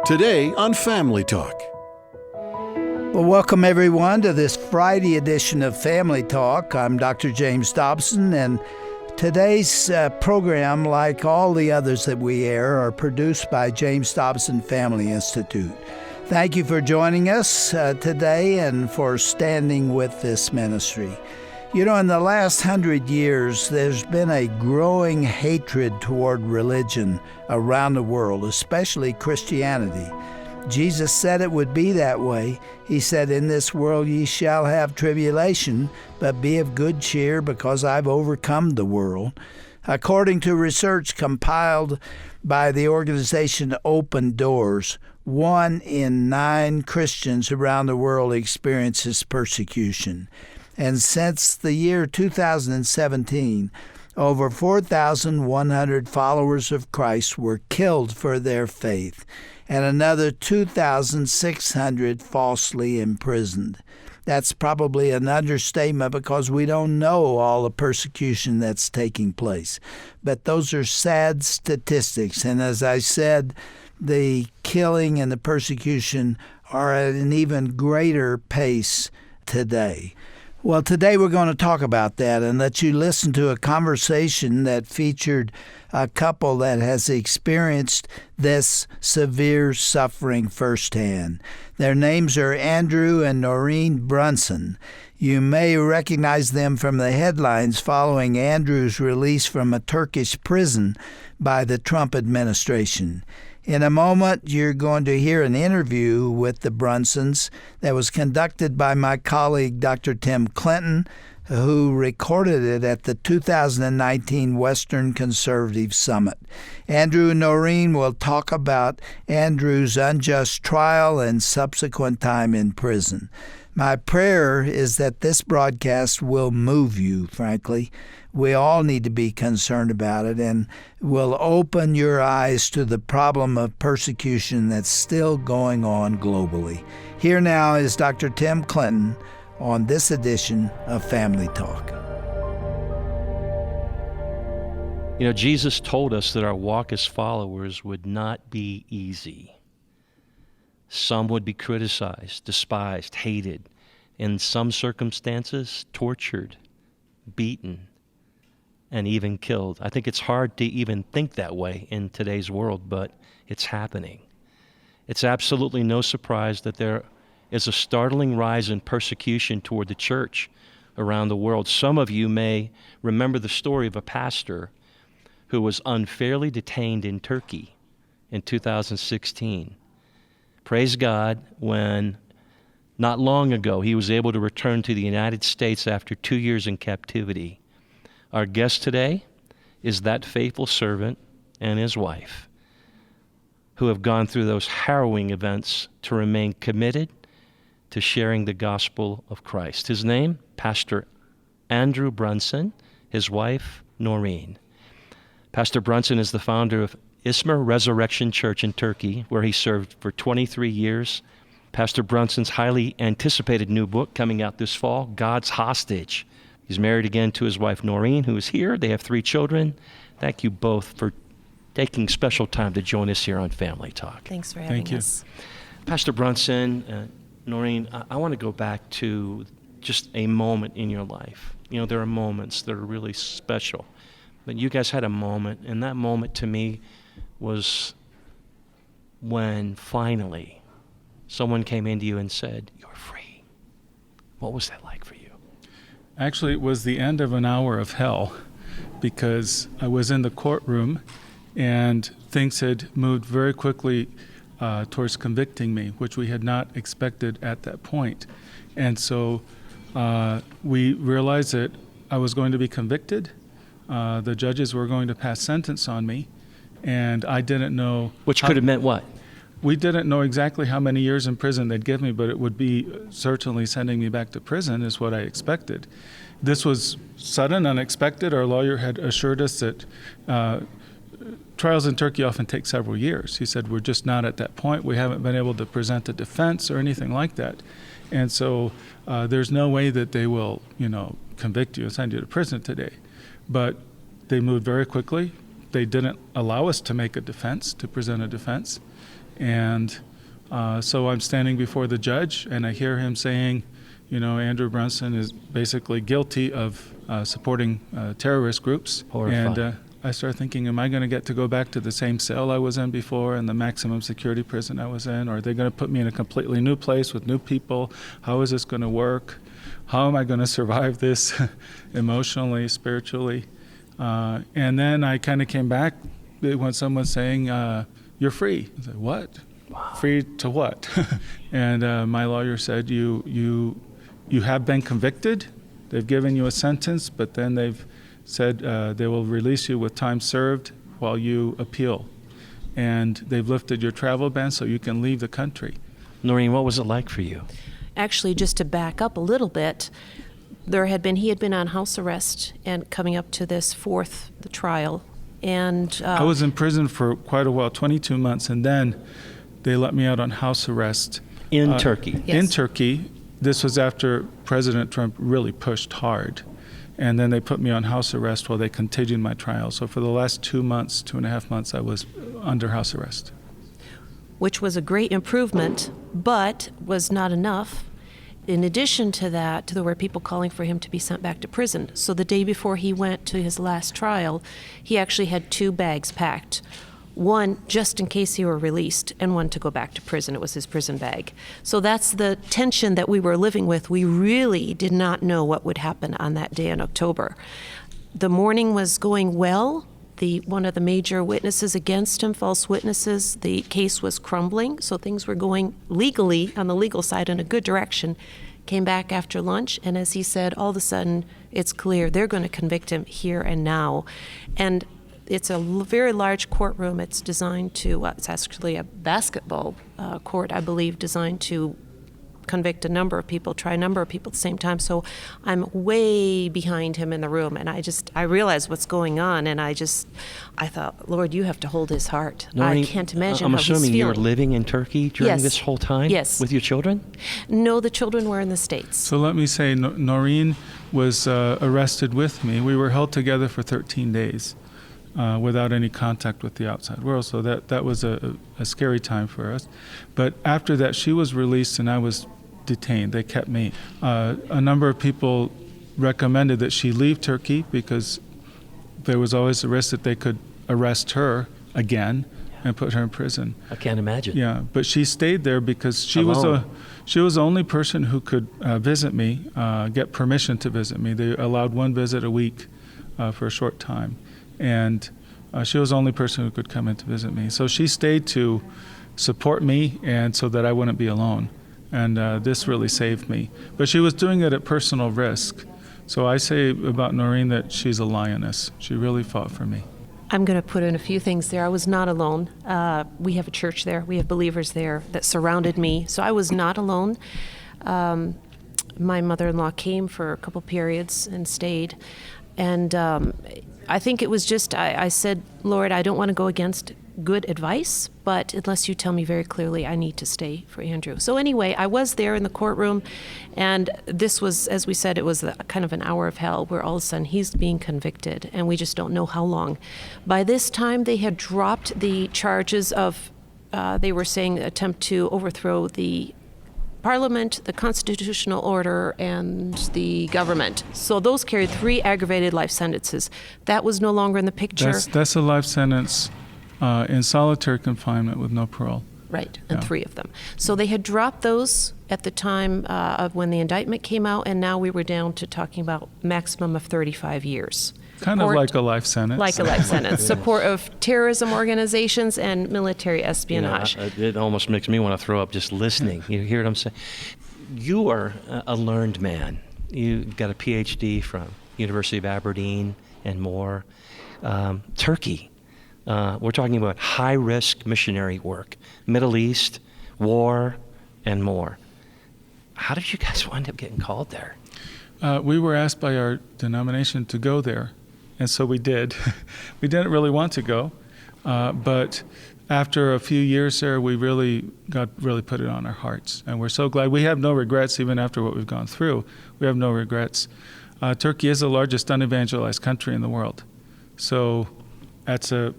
Today on Family Talk. Well, welcome everyone to this Friday edition of Family Talk. I'm Dr. James Dobson, and today's program, like all the others that we air, are produced by James Dobson Family Institute. Thank you for joining us today and for standing with this ministry. You know, in the last 100 years, there's been a growing hatred toward religion around the world, especially Christianity. Jesus said it would be that way. He said, "In this world ye shall have tribulation, but be of good cheer, because I've overcome the world." According to research compiled by the organization Open Doors, 1 in 9 Christians around the world experiences persecution. And since the year 2017, over 4,100 followers of Christ were killed for their faith, and another 2,600 falsely imprisoned. That's probably an understatement because we don't know all the persecution that's taking place. But those are sad statistics, and as I said, the killing and the persecution are at an even greater pace today. Well, today we're going to talk about that and let you listen to a conversation that featured a couple that has experienced this severe suffering firsthand. Their names are Andrew and Norine Brunson. You may recognize them from the headlines following Andrew's release from a Turkish prison by the Trump administration. In a moment, you're going to hear an interview with the Brunsons that was conducted by my colleague, Dr. Tim Clinton, who recorded it at the 2019 Western Conservative Summit. Andrew and Norine will talk about Andrew's unjust trial and subsequent time in prison. My prayer is that this broadcast will move you, frankly. We all need to be concerned about it, and will open your eyes to the problem of persecution that's still going on globally. Here now is Dr. Tim Clinton on this edition of Family Talk. You know, Jesus told us that our walk as followers would not be easy. Some would be criticized, despised, hated, in some circumstances tortured, beaten, and even killed. I think it's hard to even think that way in today's world, but it's happening. It's absolutely no surprise that there is a startling rise in persecution toward the church around the world. Some of you may remember the story of a pastor who was unfairly detained in Turkey in 2016. Praise God, when not long ago he was able to return to the United States after 2 years in captivity. Our guest today is that faithful servant and his wife who have gone through those harrowing events to remain committed to sharing the gospel of Christ. His name, Pastor Andrew Brunson, his wife, Norine. Pastor Brunson is the founder of Izmir Resurrection Church in Turkey, where he served for 23 years. Pastor Brunson's highly anticipated new book coming out this fall, God's Hostage. He's married again to his wife, Norine, who is here. They have 3 children. Thank you both for taking special time to join us here on Family Talk. Thanks for having us. Pastor Brunson, Norine, I want to go back to just a moment in your life. You know, there are moments that are really special. But you guys had a moment, and that moment to me was when finally someone came into you and said, "You're free." What was that like for you? Actually, it was the end of an hour of hell, because I was in the courtroom and things had moved very quickly towards convicting me, which we had not expected at that point. And so we realized that I was going to be convicted. The judges were going to pass sentence on me, and I didn't know. Which could have meant what? We didn't know exactly how many years in prison they'd give me, but it would be certainly sending me back to prison is what I expected. This was sudden, unexpected. Our lawyer had assured us that trials in Turkey often take several years. He said, "We're just not at that point. We haven't been able to present a defense or anything like that. And so there's no way that they will, convict you and send you to prison today." But they moved very quickly. They didn't allow us to make a defense, to present a defense. And so I'm standing before the judge, and I hear him saying, Andrew Brunson is basically guilty of supporting terrorist groups. Horrifying. And I started thinking, am I going to get to go back to the same cell I was in before and the maximum security prison I was in? Or are they going to put me in a completely new place with new people? How is this going to work? How am I going to survive this emotionally, spiritually? And then I kind of came back when someone's saying, you're free. I said, what? Wow. Free to what? And my lawyer said, you have been convicted. They've given you a sentence, but then they've said they will release you with time served while you appeal. And they've lifted your travel ban so you can leave the country. Norine, what was it like for you? Actually, just to back up a little bit, he had been on house arrest and coming up to this fourth trial. And I was in prison for quite a while, 22 months, and then they let me out on house arrest. In Turkey? Yes. In Turkey. This was after President Trump really pushed hard. And then they put me on house arrest while they continued my trial. So for the last 2.5 months, I was under house arrest. which was a great improvement, but was not enough. In addition to that, there were people calling for him to be sent back to prison. So the day before he went to his last trial, he actually had 2 bags packed. One just in case he were released, and one to go back to prison. It was his prison bag. So that's the tension that we were living with. We really did not know what would happen on that day in October. The morning was going well. One of the major witnesses against him, false witnesses, the case was crumbling, so things were going legally, on the legal side, in a good direction. Came back after lunch, and as he said, all of a sudden, it's clear they're going to convict him here and now. And it's a very large courtroom. It's designed to, it's actually a basketball court, I believe, designed to convict a number of people, try a number of people at the same time. So I'm way behind him in the room, and I realized what's going on, and I thought, Lord, you have to hold his heart. Norine, I can't imagine I'm how he's feeling. assuming you were living in Turkey during Yes. this whole time? Yes. With your children? No, the children were in the States. So let me say, Norine was arrested with me. We were held together for 13 days without any contact with the outside world. So that was a scary time for us. But after that, she was released and I was detained. They kept me. A number of people recommended that she leave Turkey because there was always the risk that they could arrest her again and put her in prison. I can't imagine. Yeah, but she stayed there because she Alone. was the only person who could visit me, get permission to visit me. They allowed 1 visit a week for a short time, and she was the only person who could come in to visit me. So she stayed to support me and so that I wouldn't be alone. And this really saved me. But she was doing it at personal risk. So I say about Norine that she's a lioness. She really fought for me. I'm going to put in a few things there. I was not alone. We have a church there. We have believers there that surrounded me. So I was not alone. My mother-in-law came for a couple periods and stayed. And I think it was just, I said, Lord, I don't want to go against good advice, but unless you tell me very clearly, I need to stay for Andrew. So anyway, I was there in the courtroom, and this was, as we said, it was kind of an hour of hell where all of a sudden he's being convicted, and we just don't know how long. By this time, they had dropped the charges of, they were saying, attempt to overthrow the Parliament, the constitutional order, and the government. So those carried 3 aggravated life sentences. That was no longer in the picture. That's a life sentence in solitary confinement with no parole. Right, and Yeah. 3 of them. So they had dropped those at the time of when the indictment came out, and now we were down to talking about maximum of 35 years. Kind of like a life sentence. Like a life sentence. Support of terrorism organizations and military espionage. You know, it almost makes me want to throw up just listening. You hear what I'm saying? You are a learned man. You got a PhD from University of Aberdeen and more. Turkey. We're talking about high-risk missionary work, Middle East, war, and more. How did you guys wind up getting called there? We were asked by our denomination to go there, and so we did. We didn't really want to go, but after a few years there, God really put it on our hearts, and we're so glad. We have no regrets, even after what we've gone through. We have no regrets. Turkey is the largest unevangelized country in the world, so that's a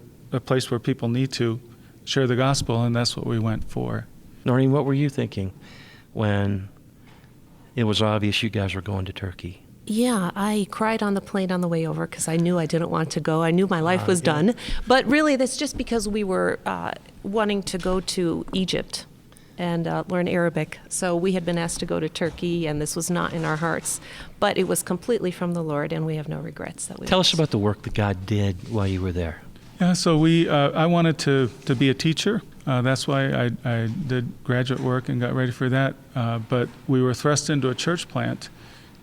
place where people need to share the gospel, and that's what we went for. Norine, what were you thinking when it was obvious you guys were going to Turkey? Yeah, I cried on the plane on the way over because I knew I didn't want to go. I knew my life was done. But really, that's just because we were wanting to go to Egypt and learn Arabic. So we had been asked to go to Turkey, and this was not in our hearts. But it was completely from the Lord, and we have no regrets that we Tell went. us about the work that God did while you were there. Yeah, so I wanted to be a teacher. That's why I did graduate work and got ready for that. But we were thrust into a church plant,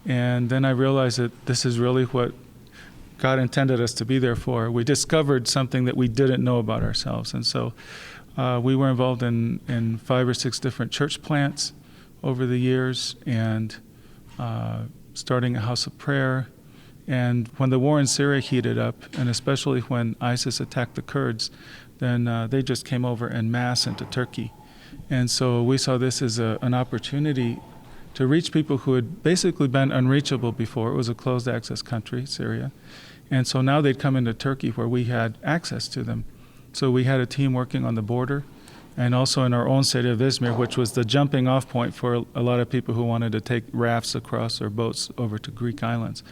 and then I realized that this is really what God intended us to be there for. We discovered something that we didn't know about ourselves. And so we were involved in 5 or 6 different church plants over the years, and starting a house of prayer. And when the war in Syria heated up, and especially when ISIS attacked the Kurds, then they just came over en masse into Turkey. And so we saw this as an opportunity to reach people who had basically been unreachable before. It was a closed access country, Syria. And so now they'd come into Turkey where we had access to them. So we had a team working on the border, and also in our own city of Izmir, which was the jumping off point for a lot of people who wanted to take rafts across or boats over to Greek islands.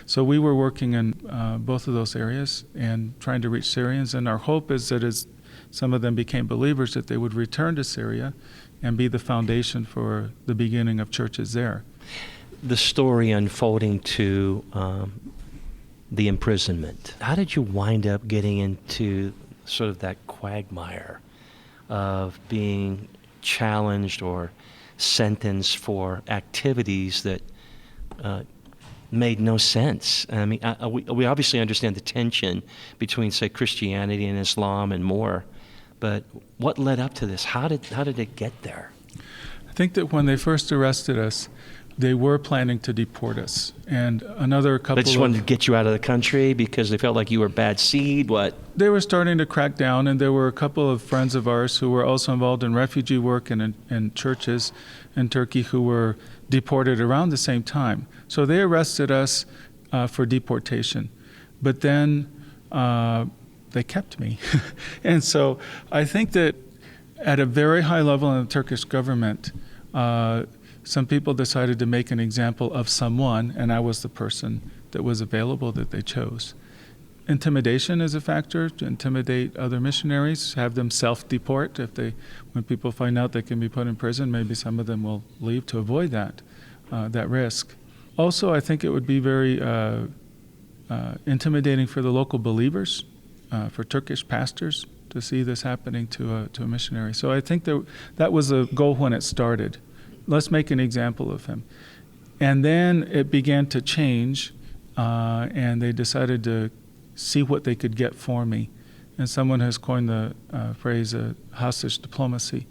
So we were working in both of those areas and trying to reach Syrians, and our hope is that as some of them became believers, that they would return to Syria and be the foundation for the beginning of churches there. The story unfolding to the imprisonment. How did you wind up getting into sort of that quagmire of being challenged or sentenced for activities that made no sense? I mean, we obviously understand the tension between, say, Christianity and Islam and more, but what led up to this? How did it get there? I think that when they first arrested us, they were planning to deport us. And another couple They just wanted to get you out of the country because they felt like you were bad seed? What? They were starting to crack down, and there were a couple of friends of ours who were also involved in refugee work and in churches in Turkey who were deported around the same time. So they arrested us for deportation. But then they kept me. And so I think that at a very high level in the Turkish government, some people decided to make an example of someone, and I was the person that was available that they chose. Intimidation is a factor, to intimidate other missionaries, have them self-deport. When people find out they can be put in prison, maybe some of them will leave to avoid that risk. Also, I think it would be very intimidating for the local believers, for Turkish pastors, to see this happening to a missionary. So I think that was a goal when it started. Let's make an example of him. And then it began to change, and they decided to see what they could get for me. And someone has coined the phrase hostage diplomacy,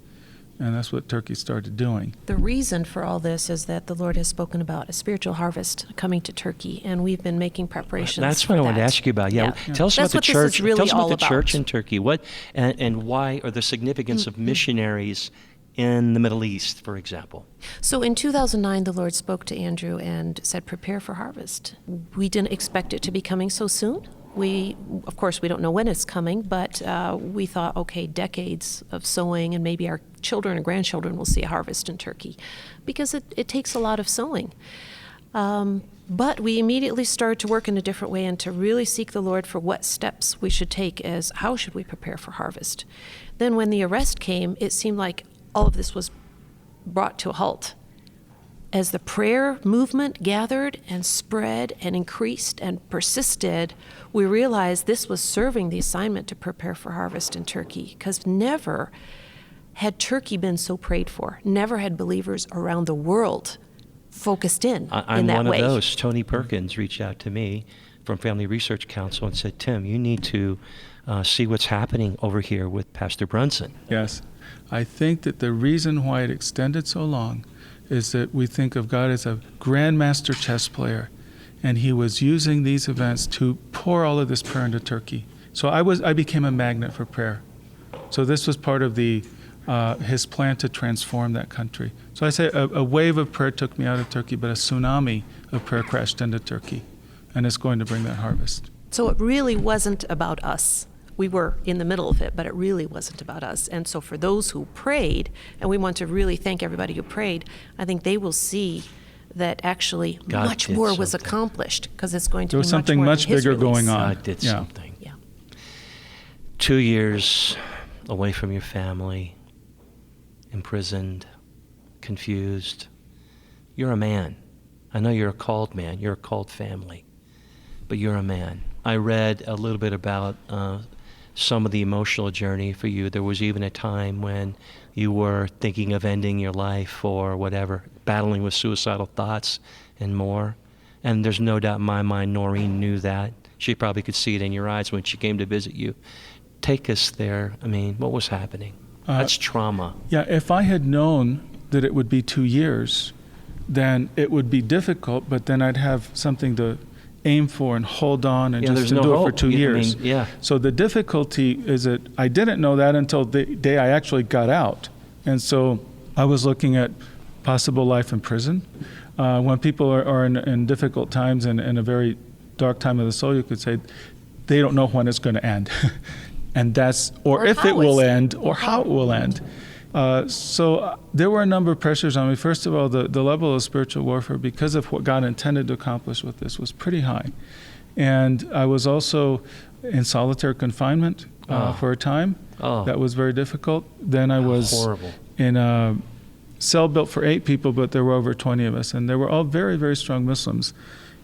and that's what Turkey started doing. The reason for all this is that the Lord has spoken about a spiritual harvest coming to Turkey, and we've been making preparations. That's what I wanted to ask you about. Yeah. Tell us That's about the what church. this is really Tell us about all the about. church in Turkey. What and why, or the significance of missionaries in the Middle East, for example. So in 2009, the Lord spoke to Andrew and said, prepare for harvest. We didn't expect it to be coming so soon. Of course, we don't know when it's coming, but we thought, okay, decades of sowing, and maybe our children and grandchildren will see a harvest in Turkey, because it takes a lot of sowing. But we immediately started to work in a different way and to really seek the Lord for what steps we should take as how should we prepare for harvest. Then when the arrest came, it seemed like all of this was brought to a halt. As the prayer movement gathered and spread and increased and persisted, we realized this was serving the assignment to prepare for harvest in Turkey, because never had Turkey been so prayed for. Never had believers around the world focused in that way. I'm one of those. Tony Perkins reached out to me from Family Research Council and said, Tim, you need to see what's happening over here with Pastor Brunson. Yes. I think that the reason why it extended so long is that we think of God as a grandmaster chess player, and he was using these events to pour all of this prayer into Turkey. So I became a magnet for prayer. So this was part of his plan to transform that country. So I say a wave of prayer took me out of Turkey, but a tsunami of prayer crashed into Turkey, and it's going to bring that harvest. So it really wasn't about us. we were in the middle of it, but it really wasn't about us. And so for those who prayed, and we want to really thank everybody who prayed, I think they will see that actually God much did more was something. accomplished, because it's going to There be was something much more much than his bigger release. going on. God did Yeah. something. Yeah. 2 years away from your family, imprisoned, confused. You're a man. I know you're a called man. You're a called family. But you're a man. I read a little bit about some of the emotional journey for you. There was even a time when you were thinking of ending your life or whatever, battling with suicidal thoughts and more. And there's no doubt in my mind Norine knew that. She probably could see it in your eyes when she came to visit you. Take us there. I mean, what was happening? That's trauma. Yeah, if I had known that it would be 2 years, then it would be difficult, but then I'd have something to aim for and hold on and just there's to no do it for hope. 2 years. I mean, yeah. So the difficulty is that I didn't know that until the day I actually got out. And so I was looking at possible life in prison. When people are in difficult times and in a very dark time of the soul, you could say, they don't know when it's going to end. And that's, or if it will end, or how it will end. So there were a number of pressures on me. First of all, the level of spiritual warfare, because of what God intended to accomplish with this, was pretty high. And I was also in solitary confinement for a time. That was very difficult. Then I was horrible. In a cell built for 8 people, but there were over 20 of us. And they were all very, very strong Muslims.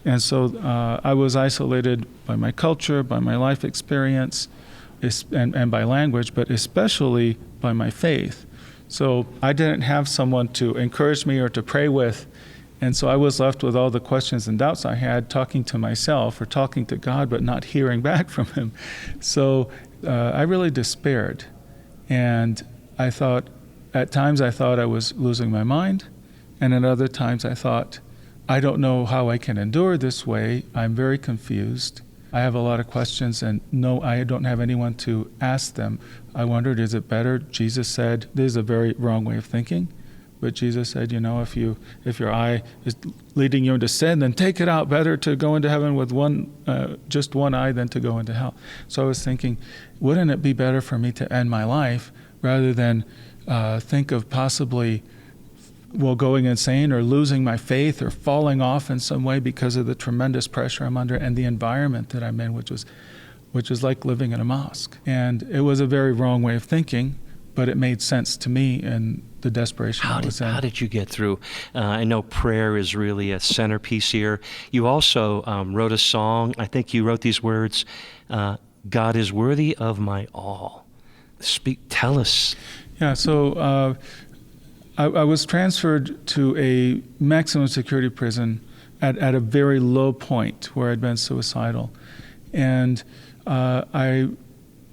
And so I was isolated by my culture, by my life experience, and by language, but especially by my faith. So I didn't have someone to encourage me or to pray with. And so I was left with all the questions and doubts I had, talking to myself or talking to God, but not hearing back from him. So I really despaired. And I thought, at times I thought I was losing my mind. And at other times I thought, I don't know how I can endure this way. I'm very confused. I have a lot of questions, and no, I don't have anyone to ask them. I wondered, is it better? Jesus said, this is a very wrong way of thinking, but Jesus said, you know, if your eye is leading you into sin, then take it out. Better to go into heaven with just one eye than to go into hell. So I was thinking, wouldn't it be better for me to end my life rather than think of possibly going insane or losing my faith or falling off in some way because of the tremendous pressure I'm under and the environment that I'm in, which was like living in a mosque. And it was a very wrong way of thinking, but it made sense to me in the desperation I was in. How did you get through? I know prayer is really a centerpiece here. You also wrote a song. I think you wrote these words, God is worthy of my all. Tell us. Yeah, so I was transferred to a maximum security prison at a very low point where I'd been suicidal. And I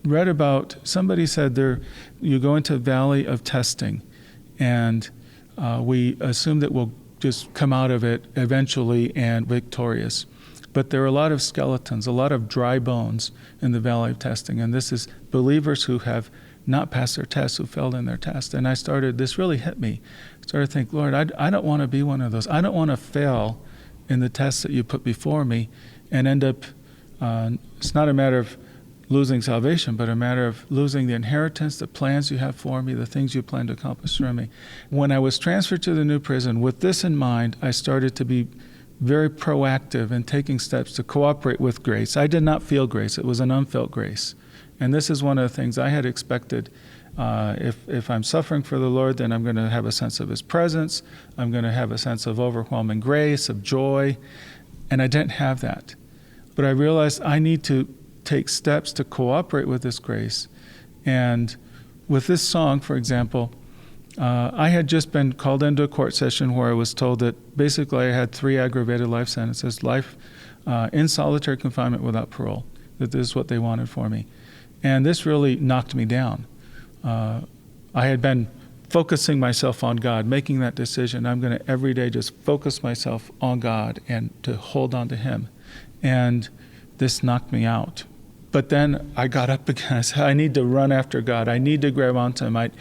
read about, somebody said you go into a valley of testing, and we assume that we'll just come out of it eventually and victorious. But there are a lot of skeletons, a lot of dry bones in the valley of testing. And this is believers who have not passed their tests, who failed in their test. And this really hit me. I started to think, Lord, I don't want to be one of those. I don't want to fail in the tests that you put before me and end up, it's not a matter of losing salvation, but a matter of losing the inheritance, the plans you have for me, the things you plan to accomplish through me. When I was transferred to the new prison, with this in mind, I started to be very proactive in taking steps to cooperate with grace. I did not feel grace. It was an unfelt grace. And this is one of the things I had expected. If I'm suffering for the Lord, then I'm going to have a sense of his presence. I'm going to have a sense of overwhelming grace, of joy. And I didn't have that. But I realized I need to take steps to cooperate with this grace. And with this song, for example, I had just been called into a court session where I was told that basically I had 3 aggravated life sentences, life in solitary confinement without parole, that this is what they wanted for me. And this really knocked me down. I had been focusing myself on God, making that decision. I'm going to every day just focus myself on God and to hold on to him. And this knocked me out. But then I got up again. I said, I need to run after God. I need to grab onto him.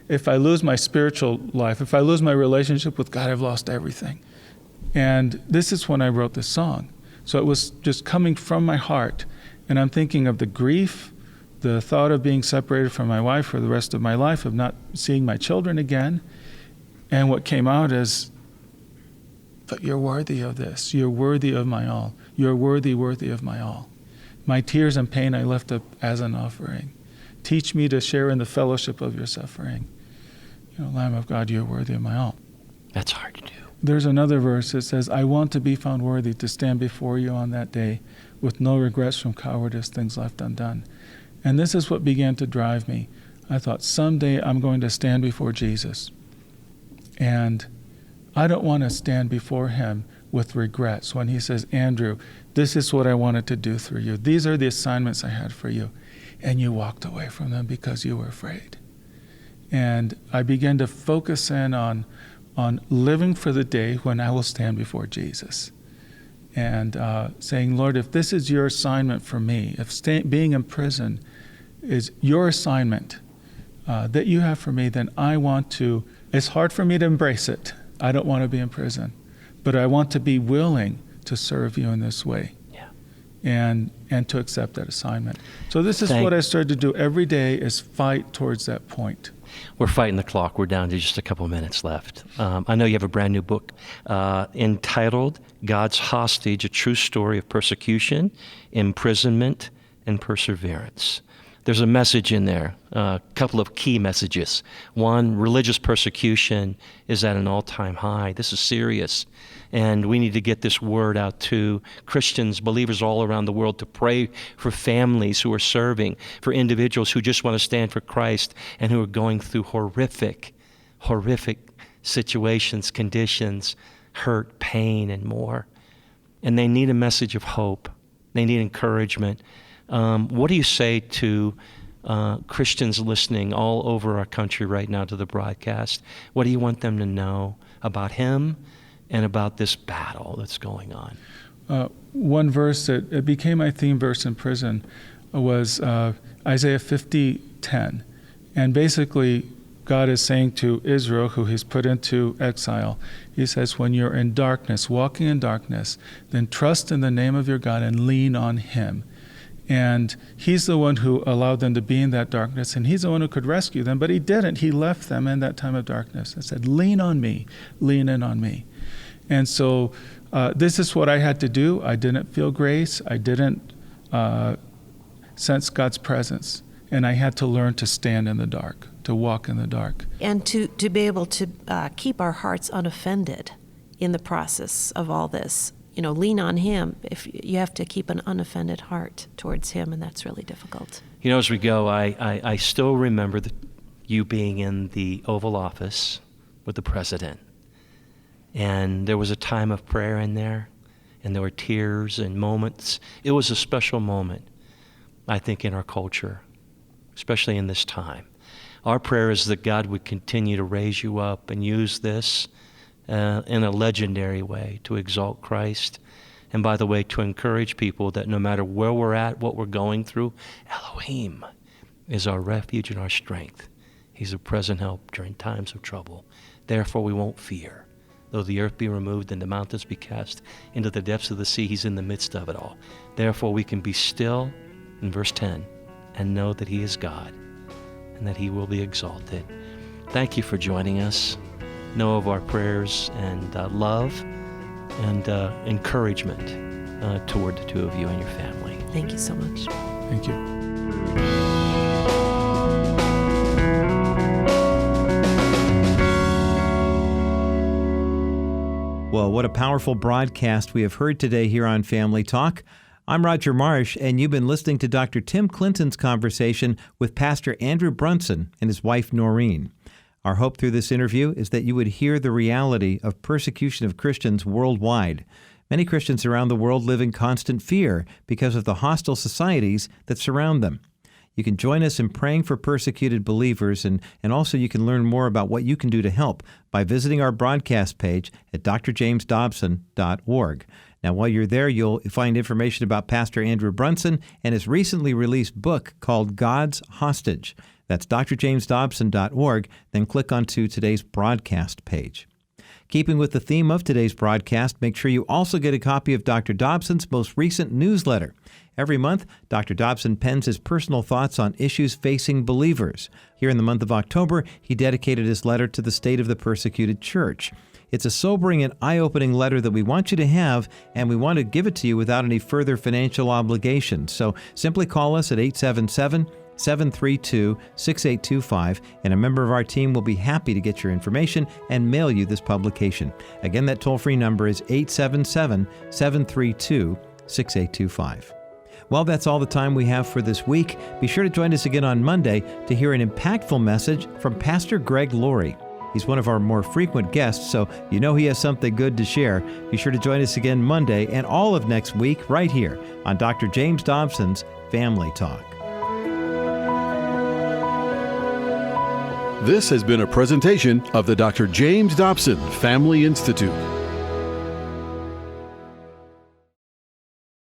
If I lose my spiritual life, if I lose my relationship with God, I've lost everything. And this is when I wrote this song. So it was just coming from my heart. And I'm thinking of the grief the thought of being separated from my wife for the rest of my life, of not seeing my children again. And what came out is, but you're worthy of this. You're worthy of my all. You're worthy of my all. My tears and pain I lift up as an offering. Teach me to share in the fellowship of your suffering. Lamb of God, you're worthy of my all. That's hard to do. There's another verse that says, I want to be found worthy to stand before you on that day with no regrets from cowardice, things left undone. And this is what began to drive me. I thought, someday I'm going to stand before Jesus. And I don't want to stand before him with regrets when he says, Andrew, this is what I wanted to do through you. These are the assignments I had for you. And you walked away from them because you were afraid. And I began to focus in on living for the day when I will stand before Jesus. And saying, Lord, if this is your assignment for me, if being in prison is your assignment that you have for me, then I want to, it's hard for me to embrace it. I don't want to be in prison, but I want to be willing to serve you in this way. Yeah. And to accept that assignment. So this is what I started to do every day, is fight towards that point. We're fighting the clock. We're down to just a couple of minutes left. I know you have a brand new book entitled God's Hostage, A True Story of Persecution, Imprisonment, and Perseverance. There's a message in there, a couple of key messages. One, religious persecution is at an all-time high. This is serious. And we need to get this word out to Christians, believers all around the world, to pray for families who are serving, for individuals who just want to stand for Christ and who are going through horrific situations, conditions, hurt, pain, and more. And they need a message of hope. They need encouragement. What do you say to Christians listening all over our country right now to the broadcast? What do you want them to know about him and about this battle that's going on? One verse that it became my theme verse in prison was Isaiah 50:10. And basically, God is saying to Israel, who he's put into exile, he says, when you're in darkness, walking in darkness, then trust in the name of your God and lean on him. And he's the one who allowed them to be in that darkness, and he's the one who could rescue them, but he didn't. He left them in that time of darkness and said, lean on me, lean in on me. And so this is what I had to do. I didn't feel grace. I didn't sense God's presence. And I had to learn to stand in the dark, to walk in the dark. And to be able to keep our hearts unoffended in the process of all this. Lean on him. If you have to keep an unoffended heart towards him, and that's really difficult. As we go, I still remember you being in the Oval Office with the president. And there was a time of prayer in there, and there were tears and moments. It was a special moment, I think, in our culture, especially in this time. Our prayer is that God would continue to raise you up and use this in a legendary way to exalt Christ. And by the way, to encourage people that no matter where we're at, what we're going through, Elohim is our refuge and our strength. He's a present help during times of trouble. Therefore we won't fear. Though the earth be removed and the mountains be cast into the depths of the sea, he's in the midst of it all. Therefore we can be still, in verse 10, and know that he is God and that he will be exalted. Thank you for joining us. Know of our prayers and love and encouragement toward the two of you and your family. Thank you so much. Thank you. Well, what a powerful broadcast we have heard today here on Family Talk. I'm Roger Marsh, and you've been listening to Dr. Tim Clinton's conversation with Pastor Andrew Brunson and his wife, Norine. Our hope through this interview is that you would hear the reality of persecution of Christians worldwide. Many Christians around the world live in constant fear because of the hostile societies that surround them. You can join us in praying for persecuted believers, and also you can learn more about what you can do to help by visiting our broadcast page at drjamesdobson.org. Now, while you're there, you'll find information about Pastor Andrew Brunson and his recently released book called God's Hostage. That's drjamesdobson.org. Then click onto today's broadcast page. Keeping with the theme of today's broadcast, make sure you also get a copy of Dr. Dobson's most recent newsletter. Every month, Dr. Dobson pens his personal thoughts on issues facing believers. Here in the month of October, he dedicated his letter to the state of the persecuted church. It's a sobering and eye-opening letter that we want you to have, and we want to give it to you without any further financial obligation. So simply call us at 877-732-6825, and a member of our team will be happy to get your information and mail you this publication. Again, that toll-free number is 877-732-6825. Well, that's all the time we have for this week. Be sure to join us again on Monday to hear an impactful message from Pastor Greg Laurie. He's one of our more frequent guests, so you know he has something good to share. Be sure to join us again Monday and all of next week right here on Dr. James Dobson's Family Talk. This has been a presentation of the Dr. James Dobson Family Institute.